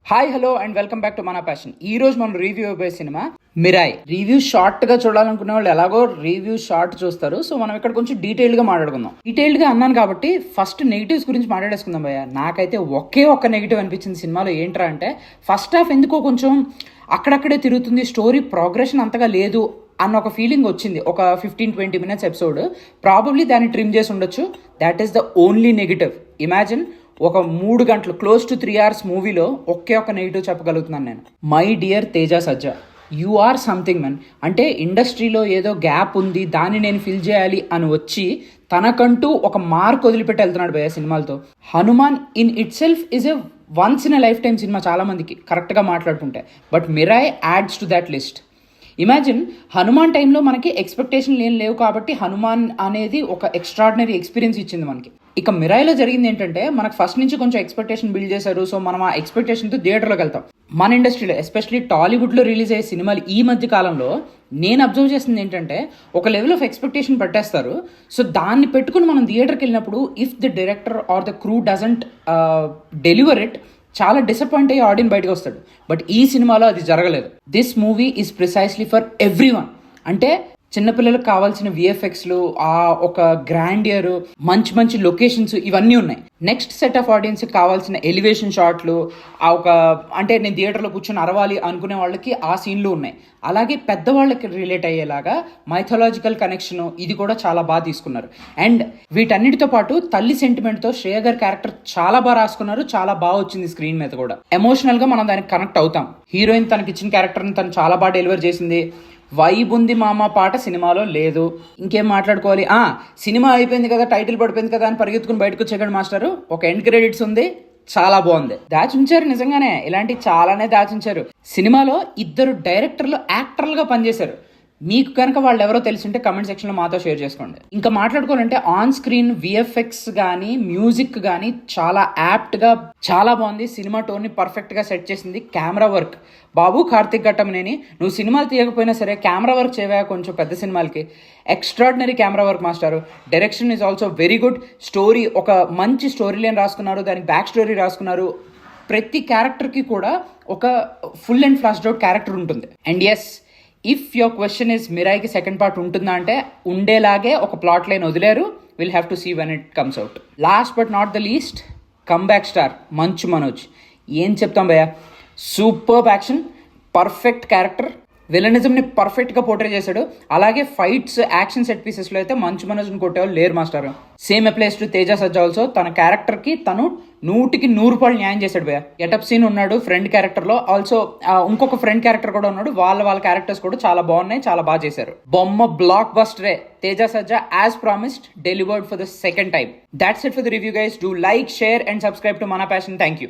Hi hello and welcome back to మన passion. ఈ రోజు మనం రివ్యూ అయిపోయే సినిమా మిరాయ్. రివ్యూ షార్ట్ గా చూడాలనుకునే వాళ్ళు ఎలాగో రివ్యూ షార్ట్ చూస్తారు. సో మనం ఇక్కడ కొంచెం డీటెయిల్డ్ గా మాట్లాడుకుందాం. డీటెయిల్డ్ గా అన్నాను కాబట్టి ఫస్ట్ నెగిటివ్స్ గురించి మాట్లాడేసుకుందాం భయ్య. నాకైతే ఒకే ఒక్క నెగిటివ్ అనిపించింది సినిమాలో. ఏంట్రా అంటే ఫస్ట్ హాఫ్ ఎందుకో కొంచెం అక్కడక్కడే తిరుగుతుంది, స్టోరీ ప్రోగ్రెషన్ అంతగా లేదు అన్న ఒక ఫీలింగ్ వచ్చింది. ఒక 15-20 మినిట్స్ ఎపిసోడ్ ప్రాబబ్లీ దాన్ని ట్రిమ్ చేసి ఉండొచ్చు. That is the only negative. Imagine ఒక 3 గంటలు క్లోజ్ టు 3 hours మూవీలో ఒకే ఒక నెగిటివ్ చెప్పగలుగుతున్నాను నేను. My dear Teja Sajja, you or something man. అంటే ఇండస్ట్రీలో ఏదో గ్యాప్ ఉంది, దాన్ని నేను ఫిల్ చేయాలి అని వచ్చి తనకంటూ ఒక మార్క్ వదిలిపెట్టి వెళ్తున్నాడు భయ్య సినిమాలతో. Hanuman in it self is a once in a life time cinema చాలా మందికి, కరెక్ట్గా మాట్లాడుకుంటే. But Mirai ads to that list. Imagine Hanuman టైంలో మనకి ఎక్స్పెక్టేషన్లు ఏం లేవు కాబట్టి హనుమాన్ అనేది ఒక ఎక్స్ట్రాడినరీ ఎక్స్పీరియన్స్ ఇచ్చింది మనకి. ఇక మిరాయిలో జరిగింది ఏంటంటే మనకు ఫస్ట్ నుంచి కొంచెం ఎక్స్పెక్టేషన్ బిల్డ్ చేశారు. సో మనం ఆ ఎక్స్పెక్టేషన్తో థియేటర్లోకి వెళ్తాం. మన ఇండస్ట్రీలో ఎస్పెషల్లీ టాలీవుడ్లో రిలీజ్ అయ్యే సినిమాలు ఈ మధ్య కాలంలో నేను అబ్జర్వ్ చేసింది ఏంటంటే ఒక లెవెల్ ఆఫ్ ఎక్స్పెక్టేషన్ పెట్టేస్తారు. సో దాన్ని పెట్టుకుని మనం థియేటర్కి వెళ్ళినప్పుడు if the director or the crew doesn't deliver it, చాలా డిసప్పాయింట్ అయ్యి ఆడియన్స్ బయటకు వస్తాడు. బట్ ఈ సినిమాలో అది జరగలేదు. This movie is precisely for everyone. అంటే చిన్నపిల్లలకు కావాల్సిన విఎఫ్ఎక్స్లు, ఆ ఒక గ్రాండియర్, మంచి మంచి లొకేషన్స్ ఇవన్నీ ఉన్నాయి. నెక్స్ట్ సెట్ ఆఫ్ ఆడియన్స్కి కావాల్సిన ఎలివేషన్ షాట్లు, ఆ ఒక అంటే నేను థియేటర్లో కూర్చొని అరవాలి అనుకునే వాళ్ళకి ఆ సీన్లు ఉన్నాయి. అలాగే పెద్దవాళ్ళకి రిలేట్ అయ్యేలాగా మైథలాజికల్ కనెక్షన్ ఇది కూడా చాలా బాగా తీసుకున్నారు. అండ్ వీటన్నిటితో పాటు తల్లి సెంటిమెంట్తో శ్రేయ గారి క్యారెక్టర్ చాలా బాగా రాసుకున్నారు. చాలా బాగా వచ్చింది స్క్రీన్ మీద కూడా. ఎమోషనల్గా మనం దానికి కనెక్ట్ అవుతాం. హీరోయిన్ తనకి ఇచ్చిన క్యారెక్టర్ని తను చాలా బాగా డెలివర్ చేసింది. వైబ్ ఉంది మామ పాట సినిమాలో లేదు. ఇంకేం మాట్లాడుకోవాలి. సినిమా అయిపోయింది కదా, టైటిల్ పడిపోయింది కదా అని పరిగెత్తుకుని బయటకు వచ్చేకండి మాస్టర్. ఒక ఎండ్ క్రెడిట్స్ ఉంది, చాలా బాగుంది. దాచుంచారు నిజంగానే, ఇలాంటివి చాలానే దాచుంచారు. సినిమాలో 2 డైరెక్టర్లు యాక్టర్లుగా పనిచేశారు. మీకు కనుక వాళ్ళు ఎవరో తెలిసింటే కమెంట్ సెక్షన్లో మాతో షేర్ చేసుకోండి. ఇంకా మాట్లాడుకోవాలంటే ఆన్ స్క్రీన్ విఎఫ్ఎక్స్ కానీ మ్యూజిక్ కానీ చాలా యాప్ట్గా చాలా బాగుంది. సినిమా టోన్ని పర్ఫెక్ట్గా సెట్ చేసింది. కెమెరా వర్క్ బాబు కార్తిక్ ఘట్టమనేని, నువ్వు సినిమాలు తీయకపోయినా సరే కెమెరా వర్క్ చేయవా కొంచెం పెద్ద సినిమాలకి. ఎక్స్ట్రాడినరీ కెమెరా వర్క్ మాస్టారు. Direction is also very good. Story ఒక మంచి స్టోరీ లైన్ రాసుకున్నారు, దానికి బ్యాక్ స్టోరీ రాసుకున్నారు. ప్రతి క్యారెక్టర్కి కూడా ఒక full and flashed out character ఉంటుంది. And yes, if your question is మిరాయికి సెకండ్ పార్ట్ ఉంటుందా అంటే ఉండేలాగే ఒక ప్లాట్ లైన్ వదిలేరు. Will have to see when it comes out. Last but not the least, comeback star Manchu Manoj. ఏం చెప్తాం భయ్య, సూపర్బ్ యాక్షన్, పర్ఫెక్ట్ క్యారెక్టర్, విలనిజంని పర్ఫెక్ట్గా పోర్ట్రే చేశాడు. అలాగే ఫైట్స్, యాక్షన్ సెట్ పీసెస్లో అయితే మంచు మనోజ్ని కొట్టేవాళ్ళు లేరు master. Same applies to Teja Sajja also. తన క్యారెక్టర్కి తను 100కి 100 న్యాయం చేశాడు భయ్య. గెటప్ సీన్ ఉన్నాడు ఫ్రెండ్ క్యారెక్టర్లో, ఆల్సో ఇంకొక ఫ్రెండ్ క్యారెక్టర్ కూడా ఉన్నాడు. వాళ్ళ క్యారెక్టర్స్ కూడా చాలా బాగున్నాయి, చాలా బాగా చేశారు. బొమ్మ బ్లాక్ బస్టరే. Teja Sajja as promised delivered for the second time. That's it for the review guys. Do like, share and subscribe to మన ప్యాషన్. Thank you.